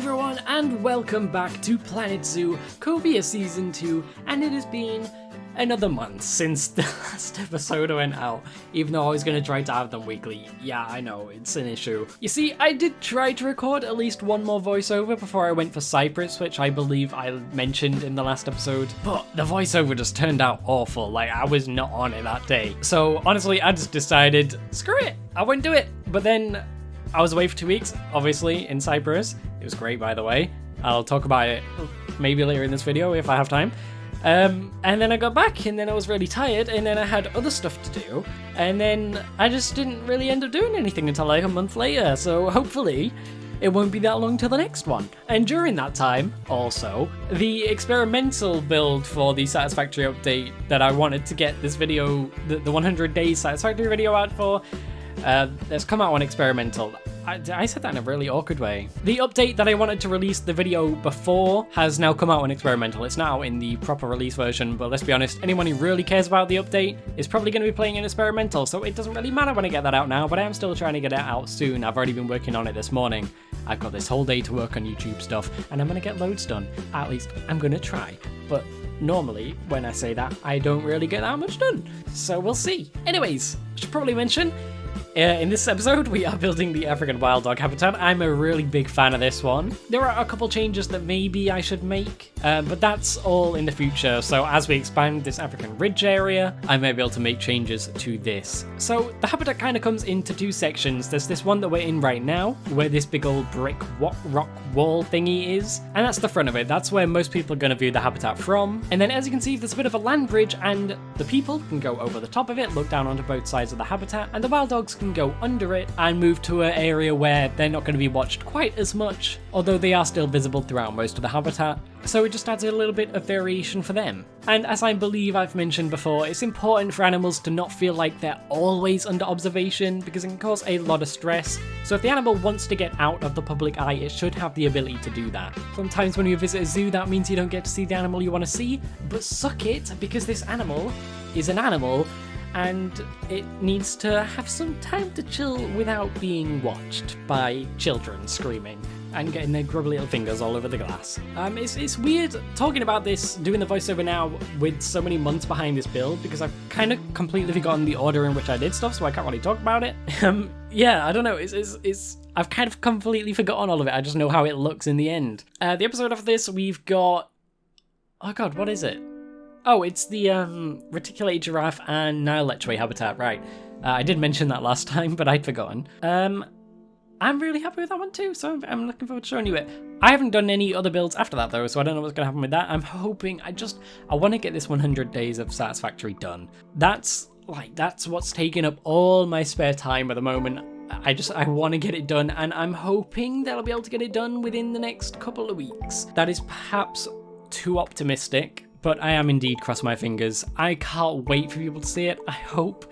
everyone, and welcome back to Planet Zoo COVEA Season 2, and it has been another month since the last episode went out, even though I was going to try to have them weekly. Yeah, I know, it's an issue. You see, I did try to record at least one more voiceover before I went for Cyprus, which I believe I mentioned in the last episode, but the voiceover just turned out awful. Like, I was not on it that day. So honestly, I just decided, screw it, I won't do it. But then I was away for 2 weeks, obviously, in Cyprus. It was great, by the way. I'll talk about it maybe later in this video if I have time. And then I got back, and then I was really tired, and then I had other stuff to do, and then I just didn't really end up doing anything until like a month later, so hopefully it won't be that long till the next one. And during that time, also, the experimental build for the Satisfactory update that I wanted to get this video, the 100 days Satisfactory video out for, has come out on experimental. I said that in a really awkward way. The update that I wanted to release the video before has now come out on experimental. It's now in the proper release version, but let's be honest, anyone who really cares about the update is probably going to be playing in experimental, so it doesn't really matter when I get that out now, but I am still trying to get it out soon. I've already been working on it this morning. I've got this whole day to work on YouTube stuff, and I'm going to get loads done. At least, I'm going to try. But normally, when I say that, I don't really get that much done. So we'll see. Anyways, I should probably mention, in this episode, we are building the African wild dog habitat. I'm a really big fan of this one. There are a couple changes that maybe I should make, but that's all in the future. So as we expand this African ridge area, I may be able to make changes to this. So the habitat kind of comes into two sections. There's this one that we're in right now, where this big old brick rock wall thingy is, and that's the front of it. That's where most people are going to view the habitat from. And then as you can see, there's a bit of a land bridge, and the people can go over the top of it, look down onto both sides of the habitat, and the wild dogs can go under it and move to an area where they're not going to be watched quite as much, although they are still visible throughout most of the habitat. So it just adds a little bit of variation for them. And as I believe I've mentioned before, it's important for animals to not feel like they're always under observation, because it can cause a lot of stress. So if the animal wants to get out of the public eye, it should have the ability to do that. Sometimes when you visit a zoo, that means you don't get to see the animal you want to see, but suck it, because this animal is an animal, and it needs to have some time to chill without being watched by children screaming and getting their grubby little fingers all over the glass. It's weird talking about this, doing the voiceover now with so many months behind this build, because I've kind of completely forgotten the order in which I did stuff, so I can't really talk about it. Yeah, I don't know, I've kind of completely forgotten all of it. I just know how it looks in the end. The episode after this, we've got, oh god, what is it? Oh, it's the reticulated giraffe and Nile lechwe habitat, right. I did mention that last time, but I'd forgotten. I'm really happy with that one too, so I'm looking forward to showing you it. I haven't done any other builds after that though, so I don't know what's going to happen with that. I'm hoping, I want to get this 100 days of Satisfactory done. That's what's taking up all my spare time at the moment. I want to get it done, and I'm hoping that I'll be able to get it done within the next couple of weeks. That is perhaps too optimistic, but I am indeed crossing my fingers. I can't wait for people to see it. I hope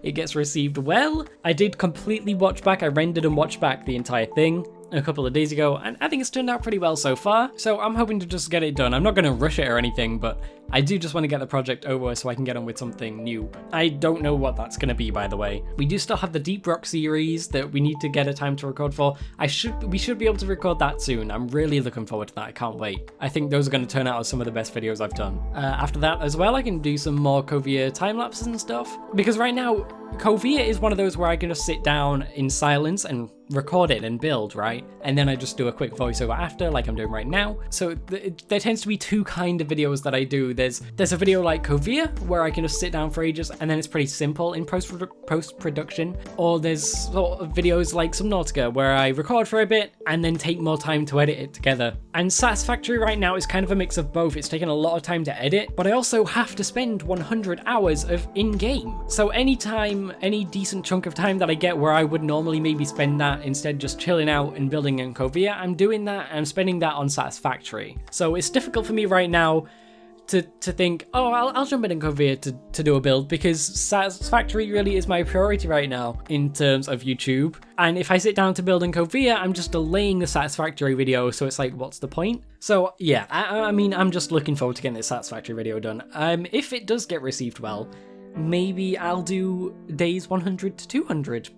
it gets received well. I did completely watch back. I rendered and watched back the entire thing a couple of days ago, and I think it's turned out pretty well so far. So I'm hoping to just get it done. I'm not going to rush it or anything, but I do just want to get the project over so I can get on with something new. I don't know what that's going to be, by the way. We do still have the Deep Rock series that we need to get a time to record for. We should be able to record that soon. I'm really looking forward to that. I can't wait. I think those are going to turn out as some of the best videos I've done. After that as well, I can do some more COVEA time lapses and stuff, because right now COVEA is one of those where I can just sit down in silence and record it and build, right? And then I just do a quick voiceover after, like I'm doing right now. So there tends to be two kind of videos that I do. There's a video like COVEA where I can just sit down for ages and then it's pretty simple in post-production. Or there's sort of videos like Subnautica where I record for a bit and then take more time to edit it together. And Satisfactory right now is kind of a mix of both. It's taken a lot of time to edit, but I also have to spend 100 hours of in-game. So any decent chunk of time that I get where I would normally maybe spend that instead just chilling out and building in COVEA, I'm doing that and I'm spending that on Satisfactory. So it's difficult for me right now to think, oh, I'll jump in COVEA to do a build, because Satisfactory really is my priority right now in terms of YouTube. And if I sit down to build in COVEA, I'm just delaying the Satisfactory video, so it's like, what's the point? So yeah, I mean, I'm just looking forward to getting this Satisfactory video done. If it does get received well, maybe I'll do days 100 to 200.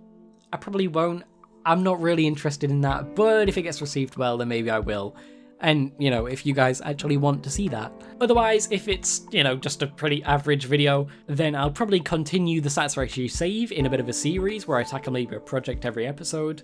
I probably won't. I'm not really interested in that, but if it gets received well, then maybe I will. And, you know, if you guys actually want to see that. Otherwise, if it's, you know, just a pretty average video, then I'll probably continue the Satisfactory save in a bit of a series where I tackle maybe a project every episode.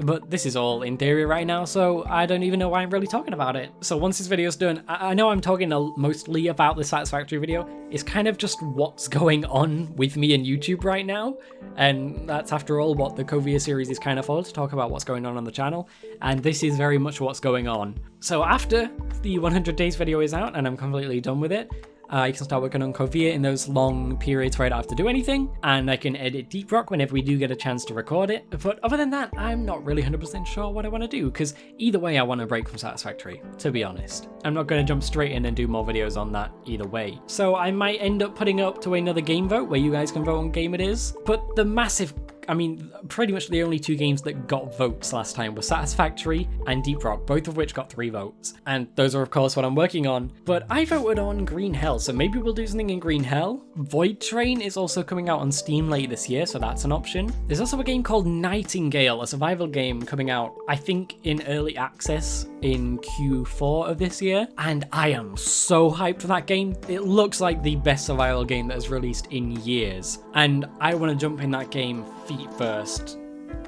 But this is all in theory right now, so I don't even know why I'm really talking about it. So once this video's done, I know I'm talking mostly about the Satisfactory video. It's kind of just what's going on with me and YouTube right now. And that's, after all, what the COVEA series is kind of for, to talk about what's going on the channel. And this is very much what's going on. So after the 100 days video is out and I'm completely done with it, I can start working on COVEA in those long periods where I don't have to do anything, and I can edit Deep Rock whenever we do get a chance to record it. But other than that, I'm not really 100% sure what I want to do, because either way I want a break from Satisfactory, to be honest. I'm not going to jump straight in and do more videos on that either way. So I might end up putting up to another game vote where you guys can vote on what game it is. But the massive, I mean, pretty much the only two games that got votes last time were Satisfactory and Deep Rock, both of which got 3 votes. And those are, of course, what I'm working on. But I voted on Green Hell, so maybe we'll do something in Green Hell. Void Train is also coming out on Steam late this year, so that's an option. There's also a game called Nightingale, a survival game coming out, I think, in early access in Q4 of this year. And I am so hyped for that game. It looks like the best survival game that has released in years. And I want to jump in that game feet first,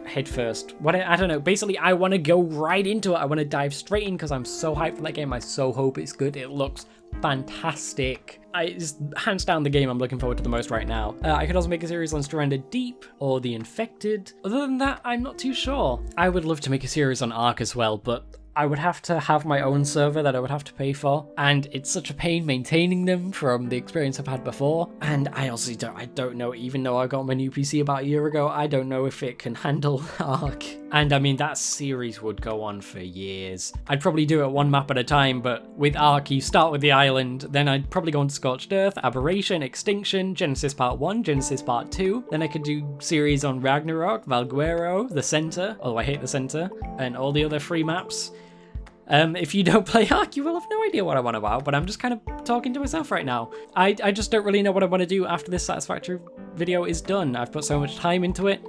head first. I don't know. Basically, I want to go right into it. I want to dive straight in because I'm so hyped for that game. I so hope it's good. It looks fantastic. It's hands down the game I'm looking forward to the most right now. I could also make a series on Stranded Deep or The Infected. Other than that, I'm not too sure. I would love to make a series on Ark as well, but I would have to have my own server that I would have to pay for, and it's such a pain maintaining them from the experience I've had before. And I also don't know, even though I got my new PC about a year ago, I don't know if it can handle Ark. And I mean, that series would go on for years. I'd probably do it one map at a time, but with Ark, you start with the island, then I'd probably go into Scorched Earth, Aberration, Extinction, Genesis Part 1, Genesis Part 2, then I could do series on Ragnarok, Valguero, The Center, although I hate The Center, and all the other free maps. If you don't play Ark, you will have no idea what I'm on about, but I'm just kind of talking to myself right now. I just don't really know what I want to do after this Satisfactory video is done. I've put so much time into it.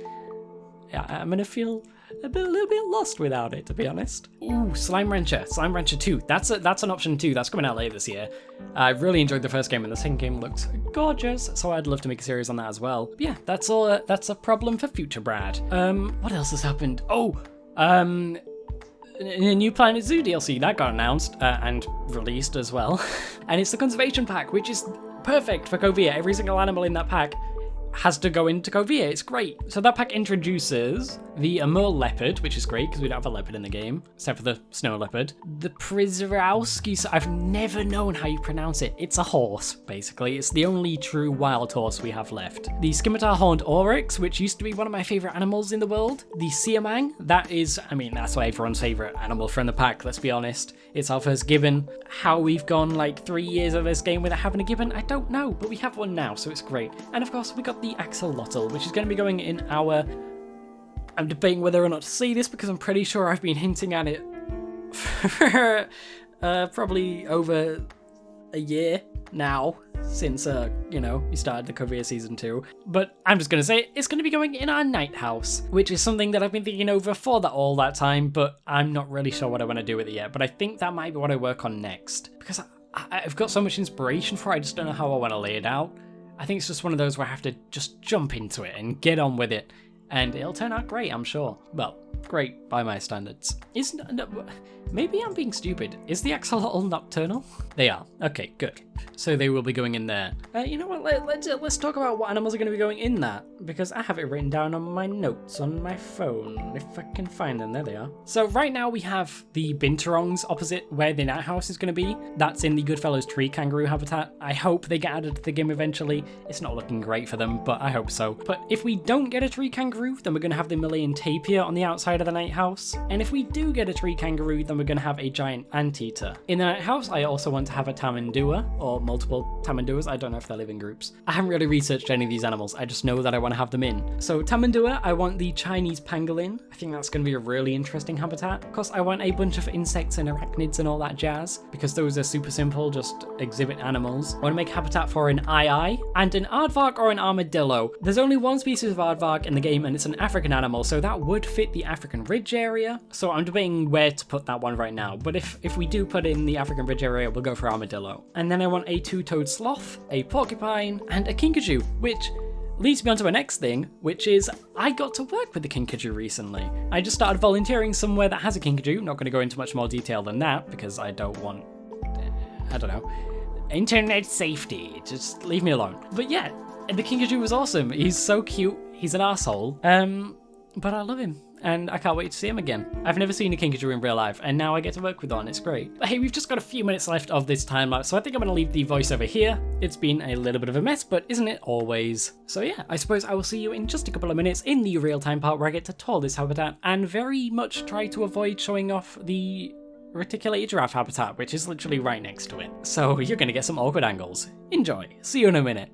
Yeah, I'm going to feel a little bit lost without it, to be honest. Ooh, Slime Rancher 2. That's an option too. That's coming out later this year. I really enjoyed the first game, and the second game looks gorgeous, so I'd love to make a series on that as well. But yeah, that's all. That's a problem for future Brad. What else has happened? Oh, a new Planet Zoo DLC that got announced and released as well. And it's the Conservation Pack, which is perfect for COVEA. Every single animal in that pack has to go into COVEA. It's great. So that pack introduces the Amur leopard, which is great because we don't have a leopard in the game, except for the snow leopard. The Przyrowski, I've never known how you pronounce it. It's a horse, basically. It's the only true wild horse we have left. The Scimitar Horned Oryx, which used to be one of my favorite animals in the world. The Siamang, that is, I mean, that's everyone's favorite animal from the pack, let's be honest. It's our first gibbon. How we've gone like 3 years of this game without having a gibbon, I don't know, but we have one now, so it's great. And of course, we got the Axolotl, which is going to be going in our... I'm debating whether or not to say this because I'm pretty sure I've been hinting at it for probably over a year now since, you know, we started the COVEA Season 2. But I'm just going to say it's going to be going in our night house, which is something that I've been thinking over for all that time, but I'm not really sure what I want to do with it yet. But I think that might be what I work on next because I've got so much inspiration for it, I just don't know how I want to lay it out. I think it's just one of those where I have to just jump into it and get on with it. And it'll turn out great, I'm sure. Well, great by my standards. Maybe I'm being stupid. Is the axolotl nocturnal? They are. Okay, good. So they will be going in there. You know what? Let's talk about what animals are going to be going in that, because I have it written down on my notes on my phone. If I can find them, there they are. So right now we have the binturongs opposite where the night house is going to be. That's in the Goodfellows tree kangaroo habitat. I hope they get added to the game eventually. It's not looking great for them, but I hope so. But if we don't get a tree kangaroo, then we're going to have the Malayan tapir on the outside of the night house. And if we do get a tree kangaroo, then we're going to have a giant anteater. In the night house, I also want to have a tamandua, or or multiple tamanduas. I don't know if they live in groups. I haven't really researched any of these animals. I just know that I want to have them in. So tamandua, I want the Chinese pangolin. I think that's going to be a really interesting habitat. Of course, I want a bunch of insects and arachnids and all that jazz, because those are super simple, just exhibit animals. I want to make habitat for an ii and an aardvark or an armadillo. There's only one species of aardvark in the game, and it's an African animal, so that would fit the African Ridge area. So I'm debating where to put that one right now, but if we do put in the African Ridge area, we'll go for armadillo. And then I want a two-toed sloth, a porcupine, and a kinkajou, which leads me on to my next thing, which is I got to work with the kinkajou recently. I just started volunteering somewhere that has a kinkajou. Not going to go into much more detail than that, because I don't want, I don't know, internet safety. Just leave me alone. But yeah, the kinkajou was awesome. He's so cute. He's an arsehole. But I love him, and I can't wait to see him again. I've never seen a kinkajou in real life, and now I get to work with one. It's great. But hey, we've just got a few minutes left of this time lapse, so I think I'm going to leave the voiceover here. It's been a little bit of a mess, but isn't it always? So yeah, I suppose I will see you in just a couple of minutes in the real-time part where I get to tour this habitat, and very much try to avoid showing off the reticulated giraffe habitat, which is literally right next to it. So you're going to get some awkward angles. Enjoy. See you in a minute.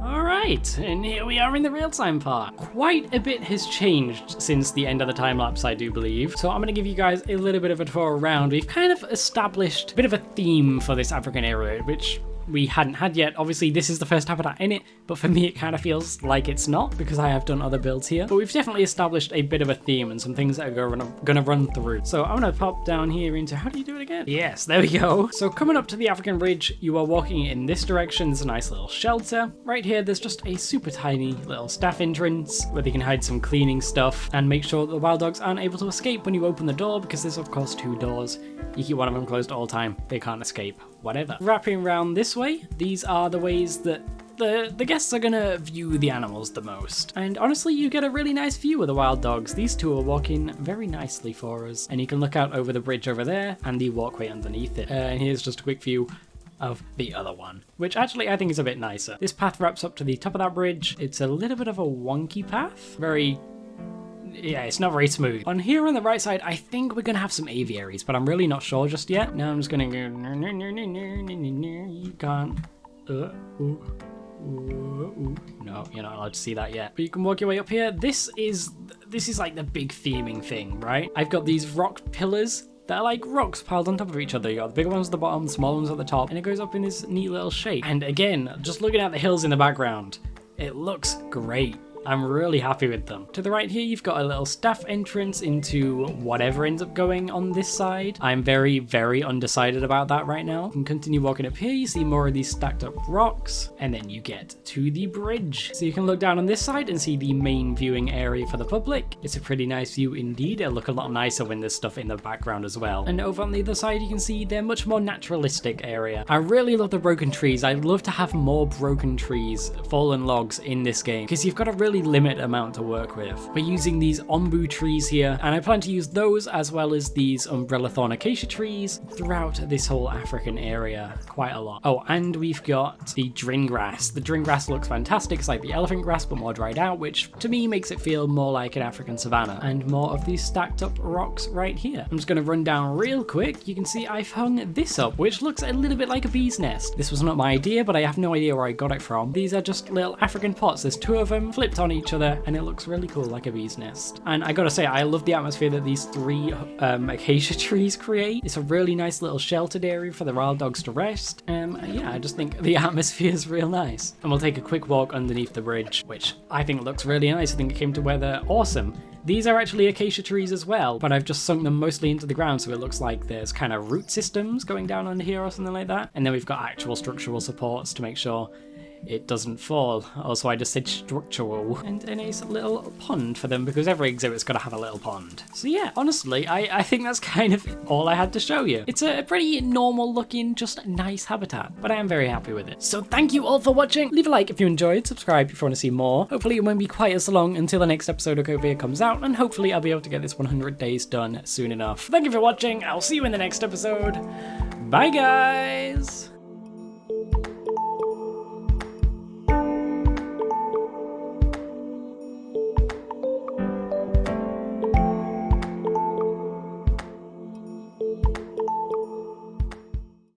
Right, and here we are in the real-time part. Quite a bit has changed since the end of the time-lapse, I do believe. So I'm going to give you guys a little bit of a tour around. We've kind of established a bit of a theme for this African area, which we hadn't had yet. Obviously, this is the first habitat in it, but for me it kind of feels like it's not, because I have done other builds here. But we've definitely established a bit of a theme and some things that are going to run through. So I'm going to pop down here into, how do you do it again? Yes, there we go. So coming up to the African Ridge, you are walking in this direction. There's a nice little shelter. Right here, there's just a super tiny little staff entrance where they can hide some cleaning stuff and make sure that the wild dogs aren't able to escape when you open the door, because there's of course 2 doors. You keep one of them closed all the time. They can't escape. Whatever. Wrapping around this way, these are the ways that the guests are gonna view the animals the most. And honestly, you get a really nice view of the wild dogs. These two are walking very nicely for us. And you can look out over the bridge over there and the walkway underneath it. And here's just a quick view of the other one, which actually I think is a bit nicer. This path wraps up to the top of that bridge. It's a little bit of a wonky path. Yeah, it's not very smooth. On here on the right side, I think we're gonna have some aviaries, but I'm really not sure just yet. Now I'm just gonna go, you can't, no, you're not allowed to see that yet. But you can walk your way up here. This is like the big theming thing, right? I've got these rock pillars that are like rocks piled on top of each other. You got the bigger ones at the bottom, the smaller ones at the top, and it goes up in this neat little shape. And again, just looking at the hills in the background, it looks great. I'm really happy with them. To the right here, you've got a little staff entrance into whatever ends up going on this side. I'm very, very undecided about that right now. You can continue walking up here. You see more of these stacked up rocks, and then you get to the bridge. So you can look down on this side and see the main viewing area for the public. It's a pretty nice view indeed. It'll look a lot nicer when there's stuff in the background as well. And over on the other side, you can see they're much more naturalistic area. I really love the broken trees. I'd love to have more broken trees, fallen logs in this game, because you've got a really limited amount to work with. We're using these ombu trees here, and I plan to use those as well as these umbrella thorn acacia trees throughout this whole African area quite a lot. Oh, and we've got the drin grass. The drin grass looks fantastic. It's like the elephant grass but more dried out, which to me makes it feel more like an African savanna. And more of these stacked up rocks right here. I'm just going to run down real quick. You can see I've hung this up, which looks a little bit like a bee's nest. This was not my idea, but I have no idea where I got it from. These are just little African pots. There's two of them flipped on each other, and it looks really cool, like a bee's nest. And I gotta say, I love the atmosphere that these three acacia trees create. It's a really nice little sheltered area for the wild dogs to rest. Yeah, I just think the atmosphere is real nice. And we'll take a quick walk underneath the bridge, which I think looks really nice. I think it came to weather awesome. These are actually acacia trees as well, but I've just sunk them mostly into the ground, so it looks like there's kind of root systems going down under here or something like that. And then we've got actual structural supports to make sure it doesn't fall. Also, I just said structural. And a nice little pond for them, because every exhibit's got to have a little pond. So yeah, honestly, I think that's kind of all I had to show you. It's a pretty normal looking, just nice habitat, but I am very happy with it. So thank you all for watching. Leave a like if you enjoyed, subscribe if you want to see more. Hopefully it won't be quite as long until the next episode of COVEA comes out, and hopefully I'll be able to get this 100 days done soon enough. Thank you for watching. I'll see you in the next episode. Bye guys!